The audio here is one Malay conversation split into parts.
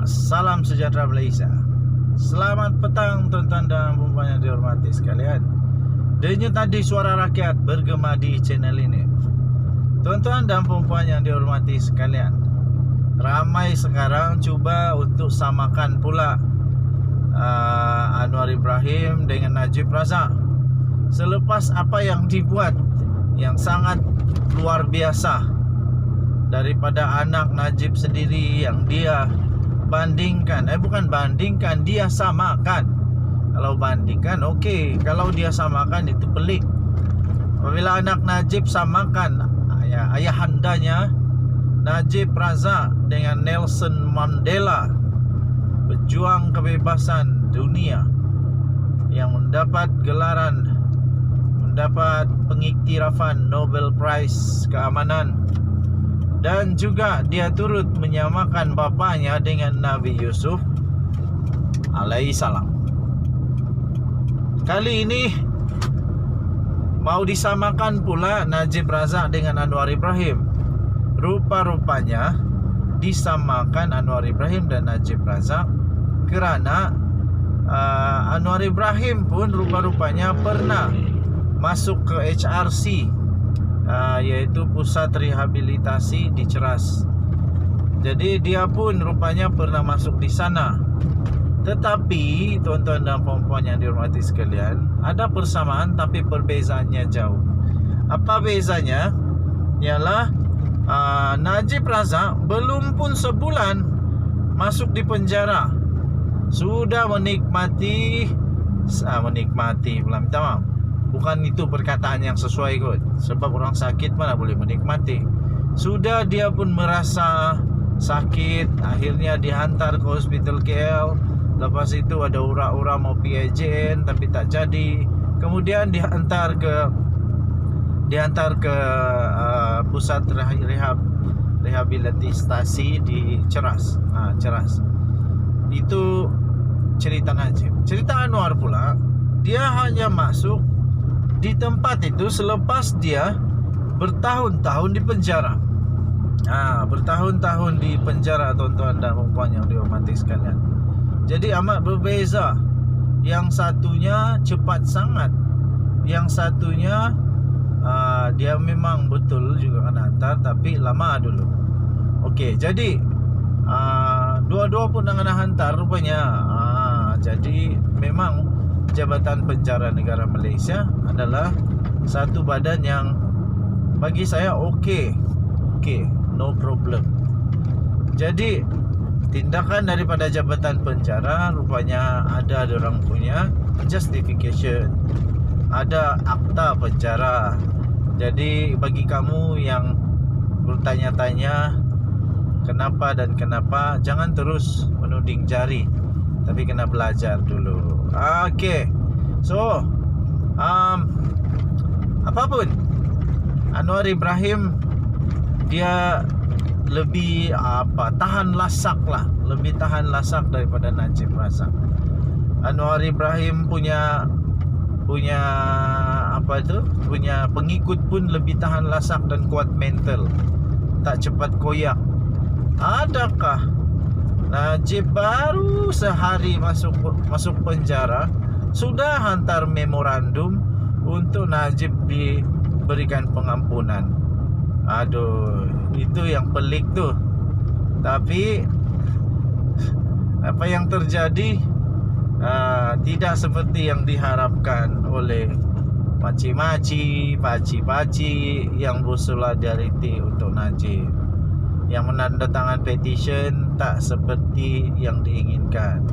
Salam sejahtera Malaysia. Selamat petang tuan-tuan dan puan-puan yang dihormati sekalian. Denyut nadi suara rakyat bergema di channel ini. Tuan-tuan dan puan-puan yang dihormati sekalian, ramai sekarang cuba untuk samakan pula Anwar Ibrahim dengan Najib Razak. Selepas apa yang dibuat yang sangat luar biasa daripada anak Najib sendiri, yang dia bandingkan, bukan bandingkan, dia samakan. Kalau bandingkan okey, kalau dia samakan itu pelik. Apabila anak Najib samakan ayahandanya Najib Razak dengan Nelson Mandela, pejuang kebebasan dunia yang mendapat gelaran, mendapat pengiktirafan Nobel Prize keamanan, dan juga dia turut menyamakan bapanya dengan Nabi Yusuf alaihissalam. Kali ini mau disamakan pula Najib Razak dengan Anwar Ibrahim. Rupa-rupanya disamakan Anwar Ibrahim dan Najib Razak kerana Anwar Ibrahim pun rupa-rupanya pernah masuk ke HRC, iaitu Pusat Rehabilitasi di Ceras. Jadi dia pun rupanya pernah masuk di sana. Tetapi tuan-tuan dan puan-puan yang dihormati sekalian, ada persamaan tapi perbezaannya jauh. Apa bezanya? Ialah Najib Razak belum pun sebulan masuk di penjara, sudah menikmati pula, minta maaf, bukan itu perkataan yang sesuai kot. Sebab orang sakit mana boleh menikmati. Sudah dia pun merasa sakit, akhirnya dihantar ke hospital KL. Lepas itu ada ura-ura mau PIJN tapi tak jadi. Kemudian dihantar ke pusat rehabilitasi di Ceras. Ceras. Itu cerita Najib. Cerita Anwar pula, dia hanya masuk di tempat itu selepas dia bertahun-tahun di penjara. Bertahun-tahun di penjara tuan-tuan dan puan yang dihormati sekalian. Jadi amat berbeza. Yang satunya cepat sangat, yang satunya dia memang betul juga kena hantar tapi lama dulu. Okey, jadi dua-dua pun nak kena hantar rupanya. Jadi memang Jabatan Penjara Negara Malaysia adalah satu badan yang bagi saya okey, no problem. Jadi tindakan daripada Jabatan Penjara rupanya ada orang punya justification, ada akta penjara. Jadi bagi kamu yang bertanya-tanya kenapa dan kenapa, jangan terus menuding jari, tapi kena belajar dulu. Okey. So, apapun, Anwar Ibrahim dia lebih tahan lasak lah, lebih tahan lasak daripada Najib Razak. Anwar Ibrahim punya pengikut pun lebih tahan lasak dan kuat mental, tak cepat koyak. Adakah Najib baru sehari masuk penjara sudah hantar memorandum untuk Najib diberikan pengampunan? Aduh, itu yang pelik tu. Tapi apa yang terjadi tidak seperti yang diharapkan oleh maci-maci, paci-paci yang bersolidariti untuk Najib, yang menandatangan petition tak seperti yang diinginkan.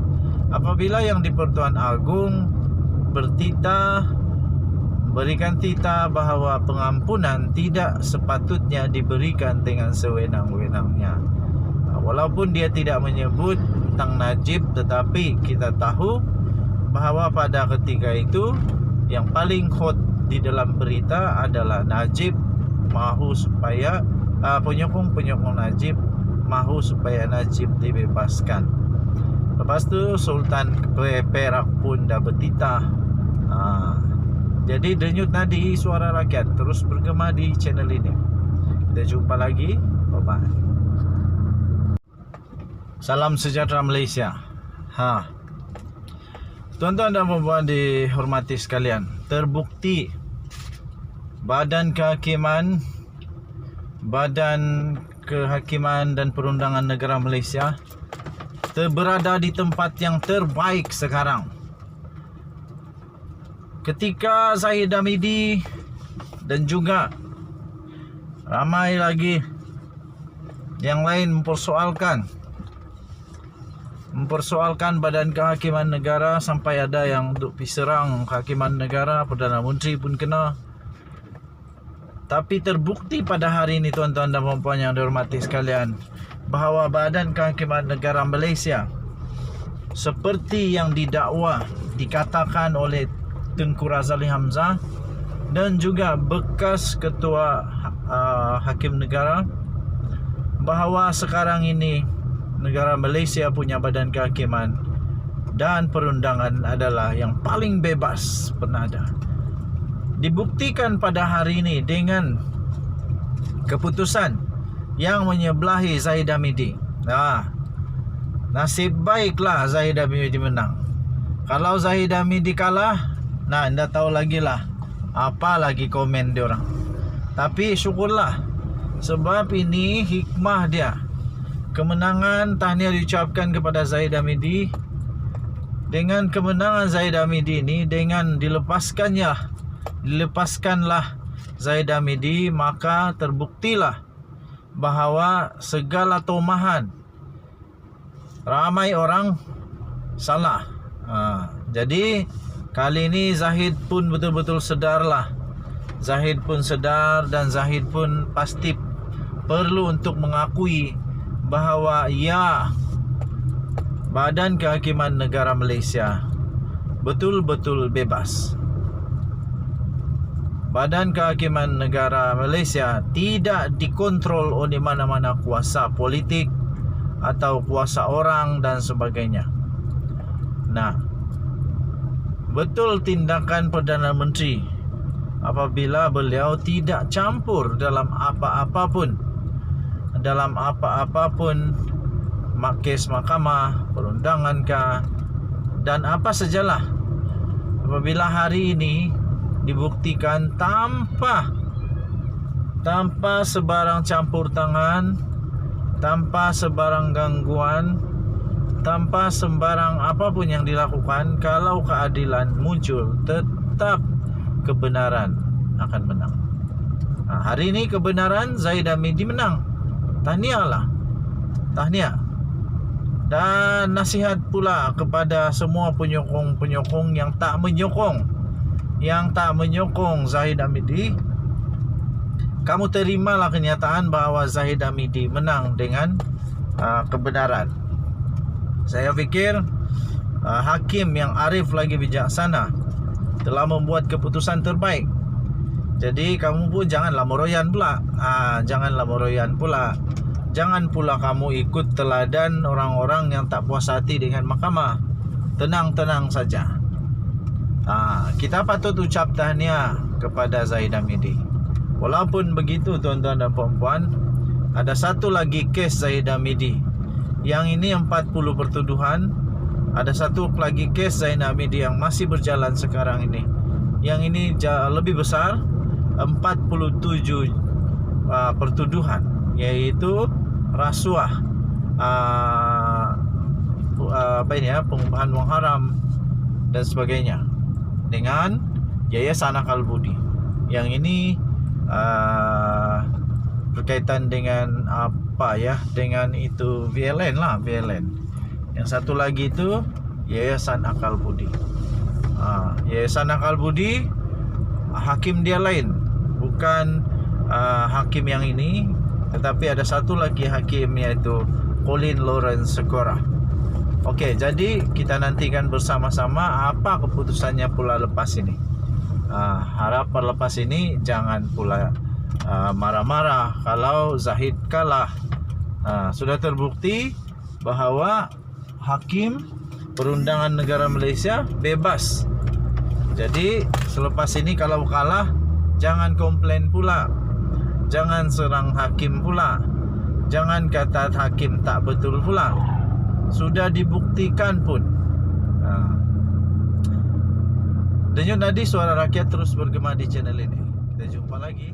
Apabila yang di Pertuan Agong berikan titah bahawa pengampunan tidak sepatutnya diberikan dengan sewenang-wenangnya. Walaupun dia tidak menyebut tentang Najib, tetapi kita tahu bahawa pada ketika itu yang paling hot di dalam berita adalah Najib mahu supaya penyokong-penyokong Najib mahu supaya Najib dibebaskan. Lepas tu Sultan Perak pun dah bertitah. Jadi denyut nadi suara rakyat terus bergema di channel ini. Kita jumpa lagi. Bye-bye. Salam sejahtera Malaysia. Tuan-tuan dan puan-puan dihormati sekalian, terbukti Badan Kehakiman dan Perundangan Negara Malaysia berada di tempat yang terbaik sekarang. Ketika Zahid Hamidi dan juga ramai lagi yang lain mempersoalkan Badan Kehakiman Negara, sampai ada yang duk serang Kehakiman Negara, Perdana Menteri pun kena. Tapi terbukti pada hari ini, tuan-tuan dan puan-puan yang dihormati sekalian, bahawa Badan Kehakiman Negara Malaysia seperti yang dikatakan oleh Tengku Razali Hamzah dan juga bekas Ketua Hakim Negara, bahawa sekarang ini negara Malaysia punya Badan Kehakiman dan Perundangan adalah yang paling bebas pernah ada. Dibuktikan pada hari ini dengan keputusan yang menyebelahi Zahid Hamidi. Nasib baiklah Zahid Hamidi menang. Kalau Zahid Hamidi kalah, anda tahu lagi lah apa lagi komen diorang. Tapi syukurlah, sebab ini hikmah dia. Kemenangan, tahniah diucapkan kepada Zahid Hamidi. Dengan kemenangan Zahid Hamidi ini, dengan dilepaskanlah Zahid Hamidi, maka terbuktilah bahawa segala tomahan ramai orang salah. Jadi kali ini Zahid pun betul-betul sedarlah. Zahid pun sedar dan Zahid pun pasti perlu untuk mengakui bahawa Badan Kehakiman Negara Malaysia betul-betul bebas. Badan Kehakiman Negara Malaysia tidak dikontrol oleh mana-mana kuasa politik atau kuasa orang dan sebagainya. Betul tindakan Perdana Menteri apabila beliau tidak campur dalam apa-apapun kes mahkamah, perundangan dan apa sajalah. Apabila hari ini dibuktikan tanpa sebarang campur tangan, tanpa sebarang gangguan, tanpa sembarang apapun yang dilakukan, kalau keadilan muncul, tetap kebenaran akan menang. Hari ini kebenaran, Zahid Hamidi menang. Tahniah. Dan nasihat pula kepada semua penyokong-penyokong yang tak menyokong Zahid Hamidi. Kamu terimalah kenyataan bahawa Zahid Hamidi menang dengan kebenaran. Saya fikir hakim yang arif lagi bijaksana telah membuat keputusan terbaik. Jadi kamu pun janganlah meroyan pula. Jangan pula kamu ikut teladan orang-orang yang tak puas hati dengan mahkamah. Tenang-tenang saja. Kita patut ucap tahniah kepada Zahid Hamidi. Walaupun begitu, tuan-tuan dan puan-puan, ada satu lagi kes Zahid Hamidi. Yang ini 40 pertuduhan. Ada satu lagi kes Zahid Hamidi yang masih berjalan sekarang ini. Yang ini lebih besar, 47 pertuduhan, yaitu rasuah, pengubahan wang haram dan sebagainya dengan Yayasan Akal Budi. Yang ini berkaitan dengan dengan itu VLN. Yang satu lagi itu Yayasan Akal Budi. Yayasan Akal Budi, hakim dia lain, bukan hakim yang ini, tetapi ada satu lagi hakim, yaitu Colin Lawrence Sekora. Okey, jadi kita nantikan bersama-sama apa keputusannya pula lepas ini. Harap lepas ini jangan pula marah-marah kalau Zahid kalah. Sudah terbukti bahawa hakim Perundangan Negara Malaysia bebas. Jadi selepas ini kalau kalah, jangan komplain pula, jangan serang hakim pula, jangan kata hakim tak betul pula. Sudah dibuktikan pun. Denyut nadi suara rakyat terus bergema di channel ini. Kita jumpa lagi.